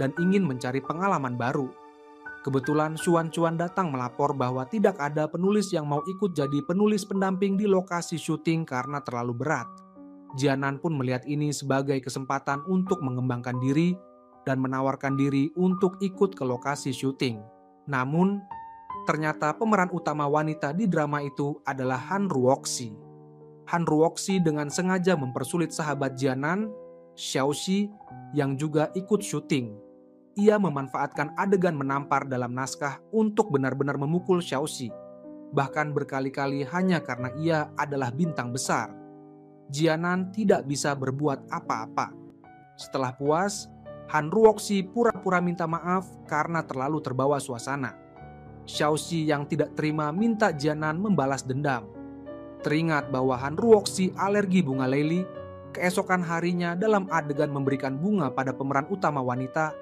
dan ingin mencari pengalaman baru. Kebetulan Xuan Chuan datang melapor bahwa tidak ada penulis yang mau ikut jadi penulis pendamping di lokasi syuting karena terlalu berat. Jianan pun melihat ini sebagai kesempatan untuk mengembangkan diri dan menawarkan diri untuk ikut ke lokasi syuting. Namun, ternyata pemeran utama wanita di drama itu adalah Han Ruoxi. Han Ruoxi dengan sengaja mempersulit sahabat Jianan, Xiaoxi, yang juga ikut syuting. Ia memanfaatkan adegan menampar dalam naskah untuk benar-benar memukul Xiaoxi, bahkan berkali-kali hanya karena ia adalah bintang besar. Jianan tidak bisa berbuat apa-apa. Setelah puas, Han Ruoxi pura-pura minta maaf karena terlalu terbawa suasana. Xiaoxi yang tidak terima minta Jianan membalas dendam. Teringat bahwa Han Ruoxi alergi bunga leli, keesokan harinya dalam adegan memberikan bunga pada pemeran utama wanita,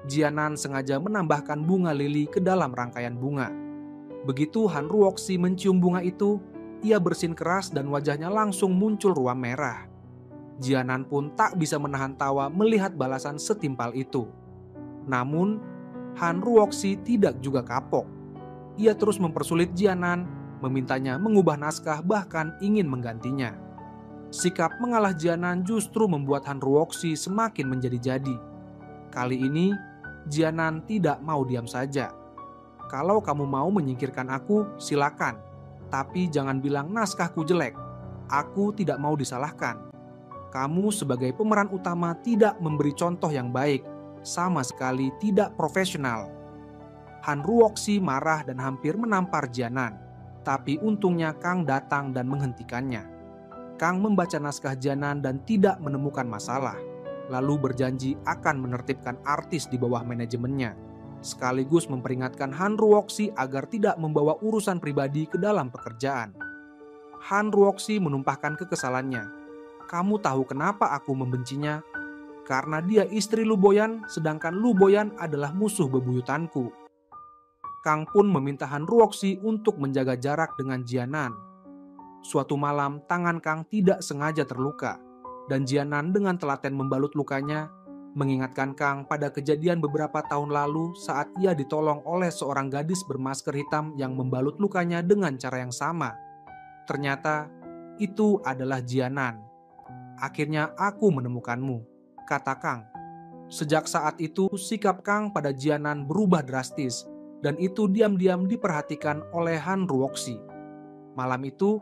Jianan sengaja menambahkan bunga lili ke dalam rangkaian bunga. Begitu Han Ruoxi mencium bunga itu, ia bersin keras dan wajahnya langsung muncul ruam merah. Jianan pun tak bisa menahan tawa melihat balasan setimpal itu. Namun, Han Ruoxi tidak juga kapok. Ia terus mempersulit Jianan, memintanya mengubah naskah bahkan ingin menggantinya. Sikap mengalah Jianan justru membuat Han Ruoxi semakin menjadi-jadi. Kali ini, Jianan tidak mau diam saja. Kalau kamu mau menyingkirkan aku, silakan. Tapi jangan bilang naskahku jelek. Aku tidak mau disalahkan. Kamu sebagai pemeran utama tidak memberi contoh yang baik, sama sekali tidak profesional. Han Ruoxi marah dan hampir menampar Jianan. Tapi untungnya Kang datang dan menghentikannya. Kang membaca naskah Jianan dan tidak menemukan masalah, lalu berjanji akan menertibkan artis di bawah manajemennya, sekaligus memperingatkan Han Ruoxi agar tidak membawa urusan pribadi ke dalam pekerjaan. Han Ruoxi menumpahkan kekesalannya. Kamu tahu kenapa aku membencinya? Karena dia istri Luboyan, sedangkan Luboyan adalah musuh bebuyutanku. Kang pun meminta Han Ruoxi untuk menjaga jarak dengan Jianan. Suatu malam, tangan Kang tidak sengaja terluka, dan Jianan dengan telaten membalut lukanya, mengingatkan Kang pada kejadian beberapa tahun lalu saat ia ditolong oleh seorang gadis bermasker hitam yang membalut lukanya dengan cara yang sama. Ternyata, itu adalah Jianan. Akhirnya aku menemukanmu, kata Kang. Sejak saat itu, sikap Kang pada Jianan berubah drastis, dan itu diam-diam diperhatikan oleh Han Ruoxi. Malam itu,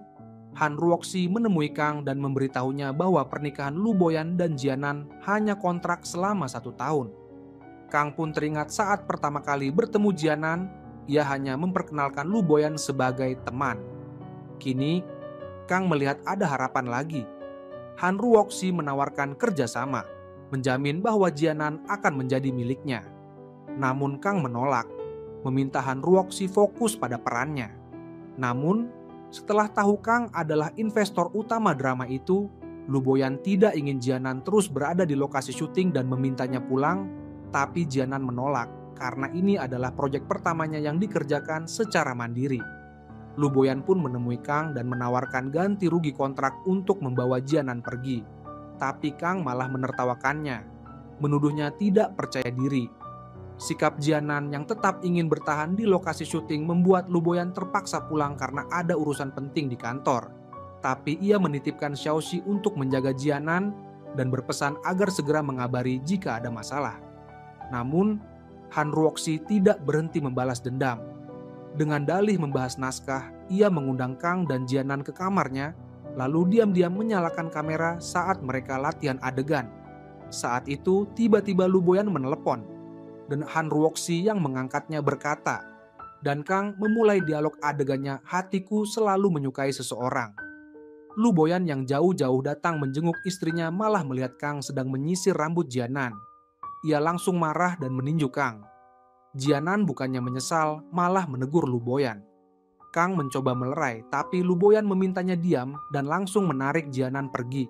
Han Ruoxi menemui Kang dan memberitahunya bahwa pernikahan Lu Boyan dan Jianan hanya kontrak selama 1 tahun. Kang pun teringat saat pertama kali bertemu Jianan, ia hanya memperkenalkan Lu Boyan sebagai teman. Kini, Kang melihat ada harapan lagi. Han Ruoxi menawarkan kerjasama, menjamin bahwa Jianan akan menjadi miliknya. Namun Kang menolak, meminta Han Ruoxi fokus pada perannya. Namun, setelah tahu Kang adalah investor utama drama itu, Lu Boyan tidak ingin Jianan terus berada di lokasi syuting dan memintanya pulang, tapi Jianan menolak karena ini adalah proyek pertamanya yang dikerjakan secara mandiri. Lu Boyan pun menemui Kang dan menawarkan ganti rugi kontrak untuk membawa Jianan pergi. Tapi Kang malah menertawakannya, menuduhnya tidak percaya diri. Sikap Jianan yang tetap ingin bertahan di lokasi syuting membuat Lu Boyan terpaksa pulang karena ada urusan penting di kantor. Tapi ia menitipkan Xiaoxi untuk menjaga Jianan dan berpesan agar segera mengabari jika ada masalah. Namun, Han Ruoxi tidak berhenti membalas dendam. Dengan dalih membahas naskah, ia mengundang Kang dan Jianan ke kamarnya, lalu diam-diam menyalakan kamera saat mereka latihan adegan. Saat itu, tiba-tiba Lu Boyan menelepon, dan Han Ruoxi yang mengangkatnya berkata, dan Kang memulai dialog adegannya, hatiku selalu menyukai seseorang. Lu Boyan yang jauh-jauh datang menjenguk istrinya malah melihat Kang sedang menyisir rambut Jianan. Ia langsung marah dan meninju Kang. Jianan bukannya menyesal, malah menegur Lu Boyan. Kang mencoba melerai, tapi Lu Boyan memintanya diam dan langsung menarik Jianan pergi.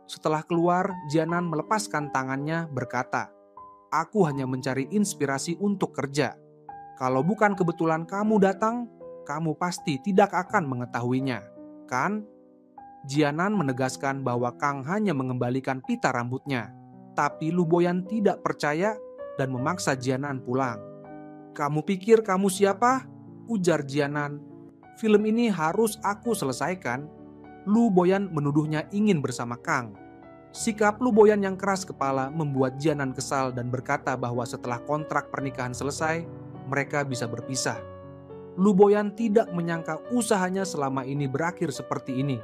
Setelah keluar, Jianan melepaskan tangannya berkata, "Aku hanya mencari inspirasi untuk kerja. Kalau bukan kebetulan kamu datang, kamu pasti tidak akan mengetahuinya, kan?" Jianan menegaskan bahwa Kang hanya mengembalikan pita rambutnya, tapi Lu Boyan tidak percaya dan memaksa Jianan pulang. "Kamu pikir kamu siapa?" ujar Jianan. "Film ini harus aku selesaikan." Lu Boyan menuduhnya ingin bersama Kang. Sikap Lu Boyan yang keras kepala membuat Jianan kesal dan berkata bahwa setelah kontrak pernikahan selesai, mereka bisa berpisah. Lu Boyan tidak menyangka usahanya selama ini berakhir seperti ini.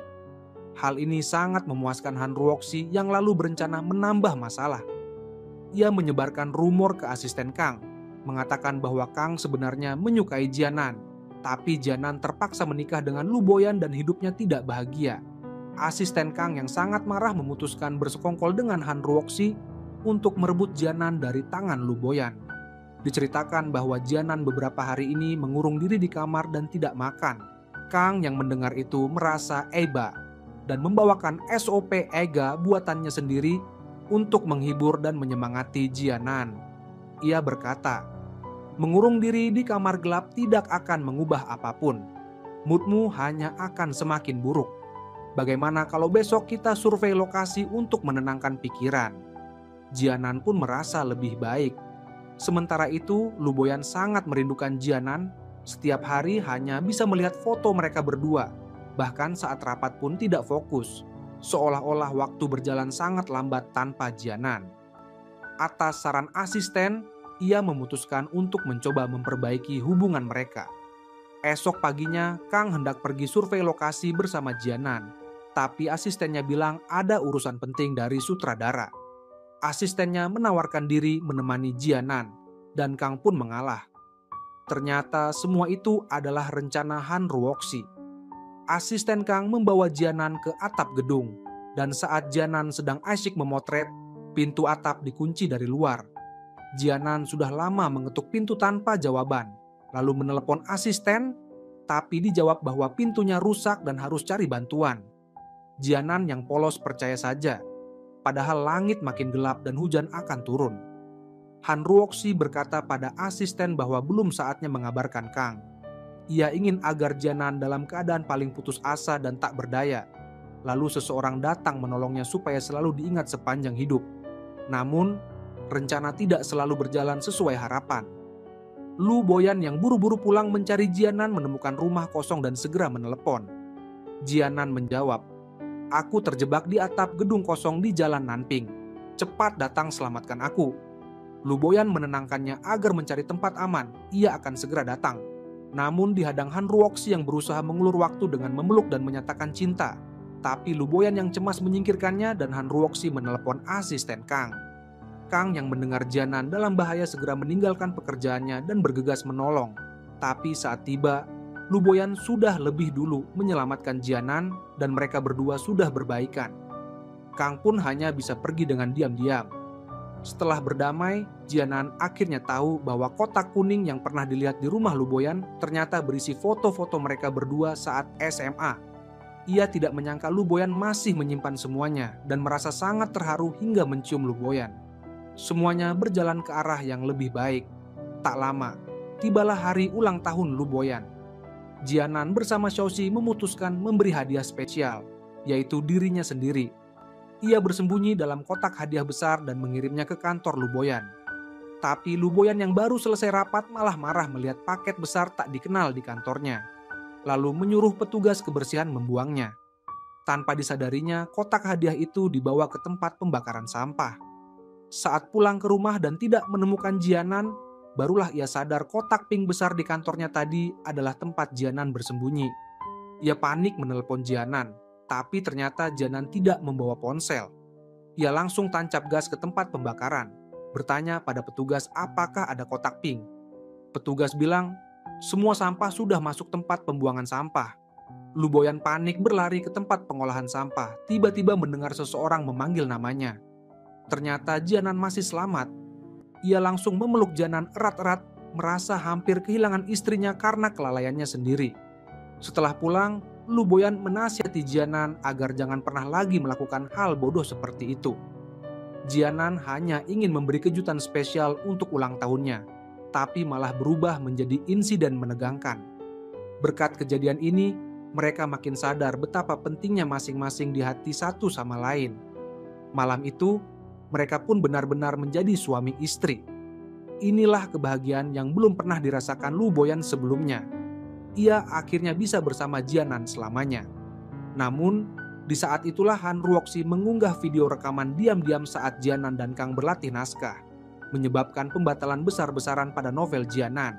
Hal ini sangat memuaskan Han Ruoxi yang lalu berencana menambah masalah. Ia menyebarkan rumor ke asisten Kang, mengatakan bahwa Kang sebenarnya menyukai Jianan, tapi Jianan terpaksa menikah dengan Lu Boyan dan hidupnya tidak bahagia. Asisten Kang yang sangat marah memutuskan bersekongkol dengan Han Ruoxi untuk merebut Jianan dari tangan Lu Boyan. Diceritakan bahwa Jianan beberapa hari ini mengurung diri di kamar dan tidak makan. Kang yang mendengar itu merasa eba dan membawakan SOP EGA buatannya sendiri untuk menghibur dan menyemangati Jianan. Ia berkata, "Mengurung diri di kamar gelap tidak akan mengubah apapun. Moodmu hanya akan semakin buruk. Bagaimana kalau besok kita survei lokasi untuk menenangkan pikiran?" Jianan pun merasa lebih baik. Sementara itu, Lu Boyan sangat merindukan Jianan. Setiap hari hanya bisa melihat foto mereka berdua. Bahkan saat rapat pun tidak fokus. Seolah-olah waktu berjalan sangat lambat tanpa Jianan. Atas saran asisten, ia memutuskan untuk mencoba memperbaiki hubungan mereka. Esok paginya, Kang hendak pergi survei lokasi bersama Jianan. Tapi asistennya bilang ada urusan penting dari sutradara. Asistennya menawarkan diri menemani Jianan, dan Kang pun mengalah. Ternyata semua itu adalah rencana Han Ruoxi. Asisten Kang membawa Jianan ke atap gedung, dan saat Jianan sedang asyik memotret, pintu atap dikunci dari luar. Jianan sudah lama mengetuk pintu tanpa jawaban, lalu menelepon asisten, tapi dijawab bahwa pintunya rusak dan harus cari bantuan. Jianan yang polos percaya saja, padahal langit makin gelap dan hujan akan turun. Han Ruoxi berkata pada asisten bahwa belum saatnya mengabarkan Kang. Ia ingin agar Jianan dalam keadaan paling putus asa dan tak berdaya. Lalu seseorang datang menolongnya supaya selalu diingat sepanjang hidup. Namun, rencana tidak selalu berjalan sesuai harapan. Lu Boyan yang buru-buru pulang mencari Jianan menemukan rumah kosong dan segera menelepon. Jianan menjawab, Aku terjebak di atap gedung kosong di Jalan Nanping. Cepat datang selamatkan aku." Lu Boyan menenangkannya agar mencari tempat aman, ia akan segera datang. Namun dihadang Han Ruoxi yang berusaha mengulur waktu dengan memeluk dan menyatakan cinta. Tapi Lu Boyan yang cemas menyingkirkannya dan Han Ruoxi menelepon asisten Kang. Kang yang mendengar Jianan dalam bahaya segera meninggalkan pekerjaannya dan bergegas menolong. Tapi saat tiba, Lu Boyan sudah lebih dulu menyelamatkan Jianan dan mereka berdua sudah berbaikan. Kang pun hanya bisa pergi dengan diam-diam. Setelah berdamai, Jianan akhirnya tahu bahwa kotak kuning yang pernah dilihat di rumah Lu Boyan ternyata berisi foto-foto mereka berdua saat SMA. Ia tidak menyangka Lu Boyan masih menyimpan semuanya dan merasa sangat terharu hingga mencium Lu Boyan. Semuanya berjalan ke arah yang lebih baik. Tak lama, tibalah hari ulang tahun Lu Boyan. Jianan bersama Xiaoxi memutuskan memberi hadiah spesial, yaitu dirinya sendiri. Ia bersembunyi dalam kotak hadiah besar dan mengirimnya ke kantor Lu Boyan. Tapi Lu Boyan yang baru selesai rapat malah marah melihat paket besar tak dikenal di kantornya. Lalu menyuruh petugas kebersihan membuangnya. Tanpa disadarinya, kotak hadiah itu dibawa ke tempat pembakaran sampah. Saat pulang ke rumah dan tidak menemukan Jianan, barulah ia sadar kotak pink besar di kantornya tadi adalah tempat Jianan bersembunyi. Ia panik menelpon Jianan. Tapi ternyata Jianan tidak membawa ponsel. Ia langsung tancap gas ke tempat pembakaran, bertanya pada petugas apakah ada kotak pink. Petugas bilang, semua sampah sudah masuk tempat pembuangan sampah. Lu Boyan panik berlari ke tempat pengolahan sampah, tiba-tiba mendengar seseorang memanggil namanya. Ternyata Jianan masih selamat. Ia langsung memeluk Jianan erat-erat, merasa hampir kehilangan istrinya karena kelalaiannya sendiri. Setelah pulang, Lu Boyan menasihati Jianan agar jangan pernah lagi melakukan hal bodoh seperti itu. Jianan hanya ingin memberi kejutan spesial untuk ulang tahunnya, tapi malah berubah menjadi insiden menegangkan. Berkat kejadian ini, mereka makin sadar betapa pentingnya masing-masing di hati satu sama lain. Malam itu, mereka pun benar-benar menjadi suami istri. Inilah kebahagiaan yang belum pernah dirasakan Lu Boyan sebelumnya. Ia akhirnya bisa bersama Jianan selamanya. Namun, di saat itulah Han Ruoxi mengunggah video rekaman diam-diam saat Jianan dan Kang berlatih naskah, menyebabkan pembatalan besar-besaran pada novel Jianan.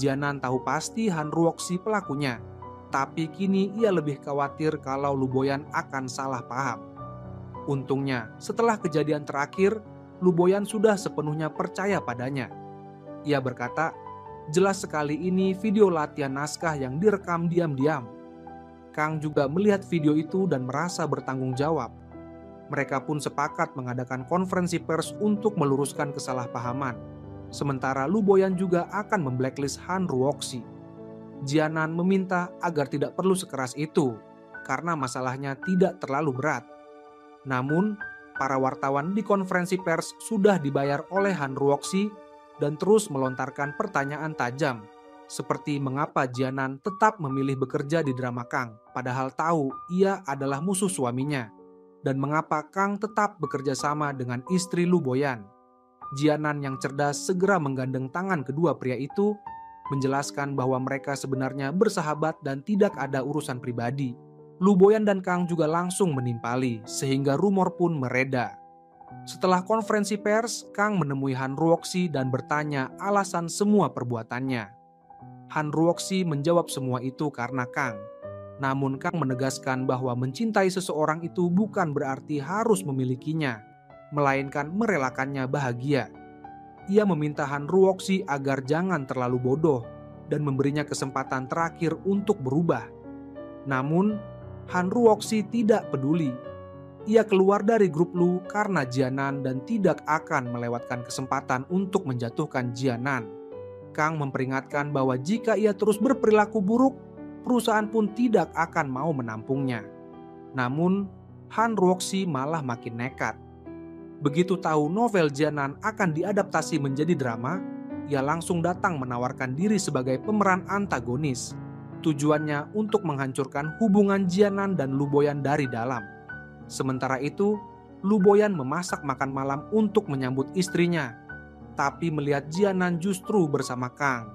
Jianan tahu pasti Han Ruoxi pelakunya, tapi kini ia lebih khawatir kalau Lu Boyan akan salah paham. Untungnya, setelah kejadian terakhir, Lu Boyan sudah sepenuhnya percaya padanya. Ia berkata, jelas sekali ini video latihan naskah yang direkam diam-diam. Kang juga melihat video itu dan merasa bertanggung jawab. Mereka pun sepakat mengadakan konferensi pers untuk meluruskan kesalahpahaman. Sementara Lu Boyan juga akan memblacklist Han Ruoxi. Jianan meminta agar tidak perlu sekeras itu, karena masalahnya tidak terlalu berat. Namun, para wartawan di konferensi pers sudah dibayar oleh Han Ruoxi dan terus melontarkan pertanyaan tajam, seperti mengapa Jianan tetap memilih bekerja di drama Kang, padahal tahu ia adalah musuh suaminya, dan mengapa Kang tetap bekerja sama dengan istri Lu Boyan. Jianan yang cerdas segera menggandeng tangan kedua pria itu, menjelaskan bahwa mereka sebenarnya bersahabat dan tidak ada urusan pribadi. Lu Boyan dan Kang juga langsung menimpali, sehingga rumor pun mereda. Setelah konferensi pers, Kang menemui Han Ruoxi dan bertanya alasan semua perbuatannya. Han Ruoxi menjawab semua itu karena Kang. Namun Kang menegaskan bahwa mencintai seseorang itu bukan berarti harus memilikinya, melainkan merelakannya bahagia. Ia meminta Han Ruoxi agar jangan terlalu bodoh dan memberinya kesempatan terakhir untuk berubah. Namun, Han Ruoxi tidak peduli. Ia keluar dari grup Lu karena Jianan dan tidak akan melewatkan kesempatan untuk menjatuhkan Jianan. Kang memperingatkan bahwa jika ia terus berperilaku buruk, perusahaan pun tidak akan mau menampungnya. Namun, Han Ruoxi malah makin nekat. Begitu tahu novel Jianan akan diadaptasi menjadi drama, ia langsung datang menawarkan diri sebagai pemeran antagonis. Tujuannya untuk menghancurkan hubungan Jianan dan Lu Boyan dari dalam. Sementara itu, Lu Boyan memasak makan malam untuk menyambut istrinya. Tapi melihat Jianan justru bersama Kang,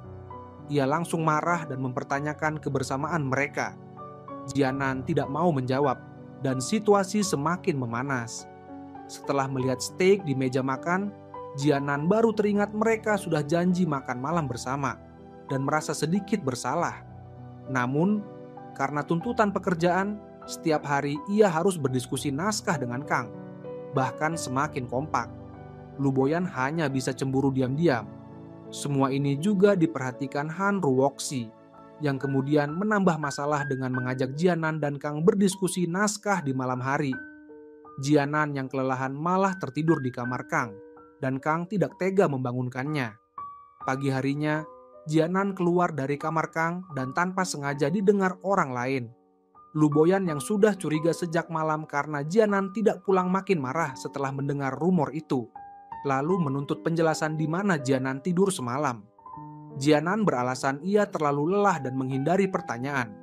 ia langsung marah dan mempertanyakan kebersamaan mereka. Jianan tidak mau menjawab, dan situasi semakin memanas. Setelah melihat steak di meja makan, Jianan baru teringat mereka sudah janji makan malam bersama dan merasa sedikit bersalah. Namun, karena tuntutan pekerjaan, setiap hari ia harus berdiskusi naskah dengan Kang, bahkan semakin kompak. Lu Boyan hanya bisa cemburu diam-diam. Semua ini juga diperhatikan Han Ruoxi, yang kemudian menambah masalah dengan mengajak Jianan dan Kang berdiskusi naskah di malam hari. Jianan yang kelelahan malah tertidur di kamar Kang, dan Kang tidak tega membangunkannya. Pagi harinya, Jianan keluar dari kamar Kang dan tanpa sengaja didengar orang lain. Lu Boyan yang sudah curiga sejak malam karena Jianan tidak pulang makin marah setelah mendengar rumor itu, lalu menuntut penjelasan di mana Jianan tidur semalam. Jianan beralasan ia terlalu lelah dan menghindari pertanyaan.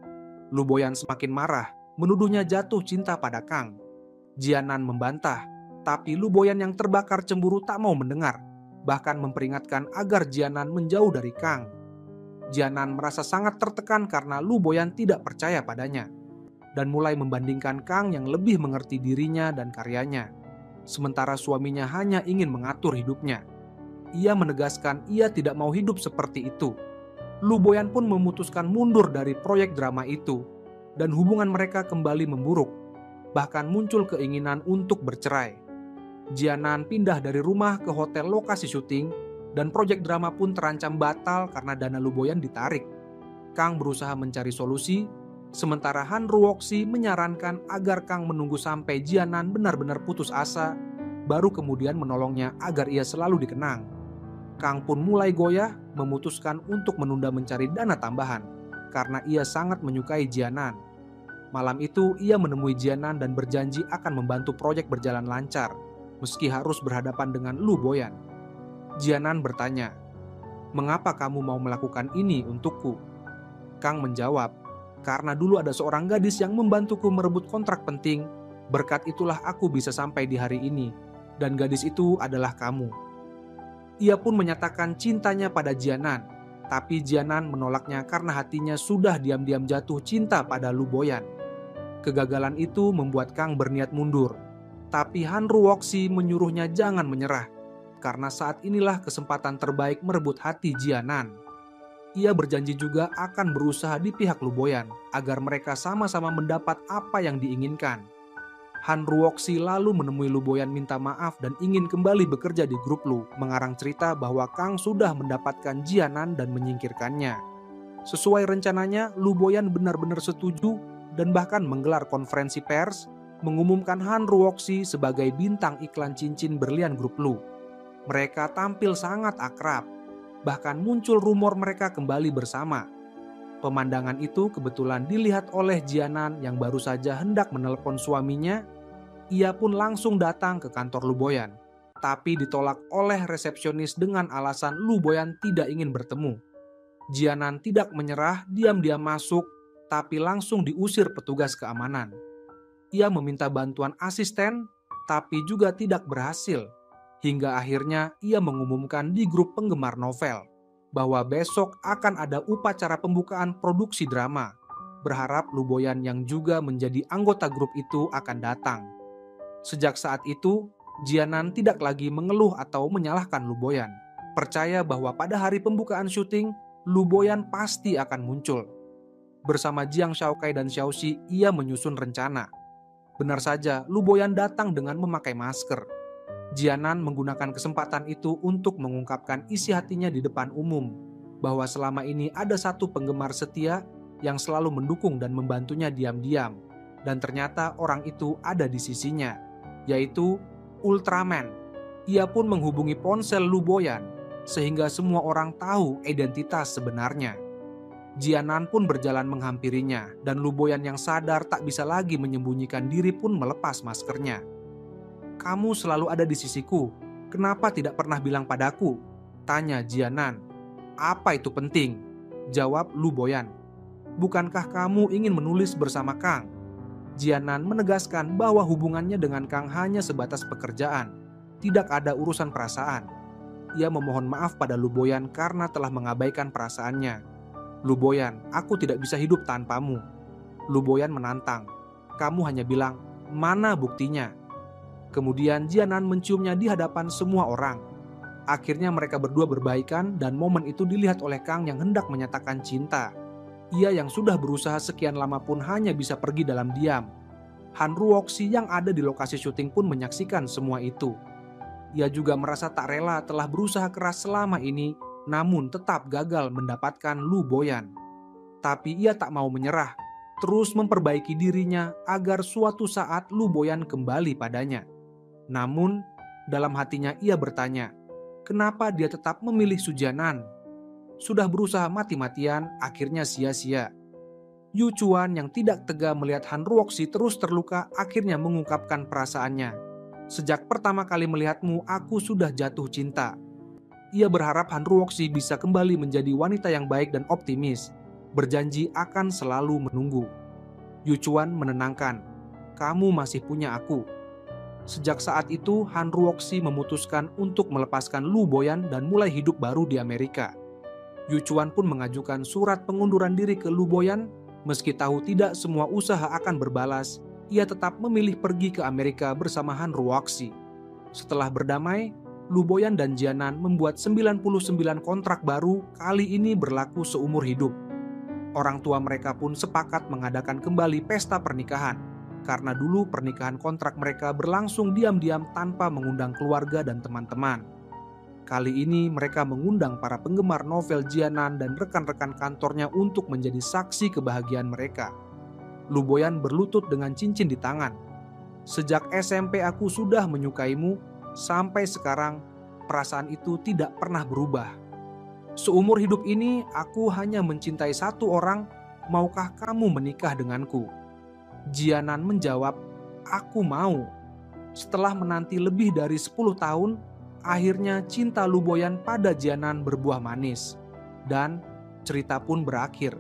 Lu Boyan semakin marah, menuduhnya jatuh cinta pada Kang. Jianan membantah, tapi Lu Boyan yang terbakar cemburu tak mau mendengar, bahkan memperingatkan agar Jianan menjauh dari Kang. Jianan merasa sangat tertekan karena Lu Boyan tidak percaya padanya, dan mulai membandingkan Kang yang lebih mengerti dirinya dan karyanya, sementara suaminya hanya ingin mengatur hidupnya. Ia menegaskan ia tidak mau hidup seperti itu. Lu Boyan pun memutuskan mundur dari proyek drama itu, dan hubungan mereka kembali memburuk, bahkan muncul keinginan untuk bercerai. Jianan pindah dari rumah ke hotel lokasi syuting, dan proyek drama pun terancam batal karena dana Lu Boyan ditarik. Kang berusaha mencari solusi, sementara Han Ruoxi menyarankan agar Kang menunggu sampai Jianan benar-benar putus asa, baru kemudian menolongnya agar ia selalu dikenang. Kang pun mulai goyah, memutuskan untuk menunda mencari dana tambahan, karena ia sangat menyukai Jianan. Malam itu ia menemui Jianan dan berjanji akan membantu proyek berjalan lancar, meski harus berhadapan dengan Lu Boyan. Jianan bertanya, "Mengapa kamu mau melakukan ini untukku?" Kang menjawab, "Karena dulu ada seorang gadis yang membantuku merebut kontrak penting. Berkat itulah aku bisa sampai di hari ini, dan gadis itu adalah kamu." Ia pun menyatakan cintanya pada Jianan, tapi Jianan menolaknya karena hatinya sudah diam-diam jatuh cinta pada Lu Boyan. Kegagalan itu membuat Kang berniat mundur, tapi Han Ruoxi menyuruhnya jangan menyerah, karena saat inilah kesempatan terbaik merebut hati Jianan. Ia berjanji juga akan berusaha di pihak Lu Boyan agar mereka sama-sama mendapat apa yang diinginkan. Han Ruoxi lalu menemui Lu Boyan minta maaf dan ingin kembali bekerja di grup Lu, mengarang cerita bahwa Kang sudah mendapatkan Jianan dan menyingkirkannya. Sesuai rencananya, Lu Boyan benar-benar setuju dan bahkan menggelar konferensi pers, mengumumkan Han Ruoxi sebagai bintang iklan cincin berlian grup Lu. Mereka tampil sangat akrab, bahkan muncul rumor mereka kembali bersama. Pemandangan itu kebetulan dilihat oleh Jianan yang baru saja hendak menelepon suaminya. Ia pun langsung datang ke kantor Lu Boyan, tapi ditolak oleh resepsionis dengan alasan Lu Boyan tidak ingin bertemu. Jianan tidak menyerah, diam-diam masuk, tapi langsung diusir petugas keamanan. Ia meminta bantuan asisten, tapi juga tidak berhasil. Hingga akhirnya ia mengumumkan di grup penggemar novel bahwa besok akan ada upacara pembukaan produksi drama. Berharap Lu Boyan yang juga menjadi anggota grup itu akan datang. Sejak saat itu, Jianan tidak lagi mengeluh atau menyalahkan Lu Boyan. Percaya bahwa pada hari pembukaan syuting, Lu Boyan pasti akan muncul. Bersama Jiang Shaokai dan Xiaoxi, ia menyusun rencana. Benar saja, Lu Boyan datang dengan memakai masker. Jianan menggunakan kesempatan itu untuk mengungkapkan isi hatinya di depan umum, bahwa selama ini ada satu penggemar setia yang selalu mendukung dan membantunya diam-diam, dan ternyata orang itu ada di sisinya, yaitu Ultraman. Ia pun menghubungi ponsel Lu Boyan, sehingga semua orang tahu identitas sebenarnya. Jianan pun berjalan menghampirinya, dan Lu Boyan yang sadar tak bisa lagi menyembunyikan diri pun melepas maskernya. "Kamu selalu ada di sisiku, kenapa tidak pernah bilang padaku?" tanya Jianan. "Apa itu penting?" jawab Lu Boyan. "Bukankah kamu ingin menulis bersama Kang?" Jianan menegaskan bahwa hubungannya dengan Kang hanya sebatas pekerjaan, tidak ada urusan perasaan. Ia memohon maaf pada Lu Boyan karena telah mengabaikan perasaannya. "Lu Boyan, aku tidak bisa hidup tanpamu." Lu Boyan menantang, "Kamu hanya bilang, Mana buktinya? Kemudian Jianan menciumnya di hadapan semua orang. Akhirnya mereka berdua berbaikan dan momen itu dilihat oleh Kang yang hendak menyatakan cinta. Ia yang sudah berusaha sekian lama pun hanya bisa pergi dalam diam. Han Ruoxi yang ada di lokasi syuting pun menyaksikan semua itu. Ia juga merasa tak rela telah berusaha keras selama ini, namun tetap gagal mendapatkan Lu Boyan. Tapi ia tak mau menyerah, terus memperbaiki dirinya agar suatu saat Lu Boyan kembali padanya. Namun, dalam hatinya ia bertanya, kenapa dia tetap memilih Su Jianan? Sudah berusaha mati-matian, akhirnya sia-sia. Yu Chuan yang tidak tega melihat Han Ruoxi terus terluka akhirnya mengungkapkan perasaannya. Sejak pertama kali melihatmu, aku sudah jatuh cinta. Ia berharap Han Ruoxi bisa kembali menjadi wanita yang baik dan optimis. Berjanji akan selalu menunggu. Yu Chuan menenangkan, kamu masih punya aku. Sejak saat itu, Han Ruoxi memutuskan untuk melepaskan Lu Boyan dan mulai hidup baru di Amerika. Yu Chuan pun mengajukan surat pengunduran diri ke Lu Boyan. Meski tahu tidak semua usaha akan berbalas, ia tetap memilih pergi ke Amerika bersama Han Ruoxi. Setelah berdamai, Lu Boyan dan Jianan membuat 99 kontrak baru, kali ini berlaku seumur hidup. Orang tua mereka pun sepakat mengadakan kembali pesta pernikahan. Karena dulu pernikahan kontrak mereka berlangsung diam-diam tanpa mengundang keluarga dan teman-teman. Kali ini mereka mengundang para penggemar novel Jianan dan rekan-rekan kantornya untuk menjadi saksi kebahagiaan mereka. Lu Boyan berlutut dengan cincin di tangan. Sejak SMP aku sudah menyukaimu, sampai sekarang perasaan itu tidak pernah berubah. Seumur hidup ini aku hanya mencintai satu orang, maukah kamu menikah denganku? Jianan menjawab, aku mau. Setelah menanti lebih dari 10 tahun, akhirnya cinta Lu Boyan pada Jianan berbuah manis. Dan cerita pun berakhir.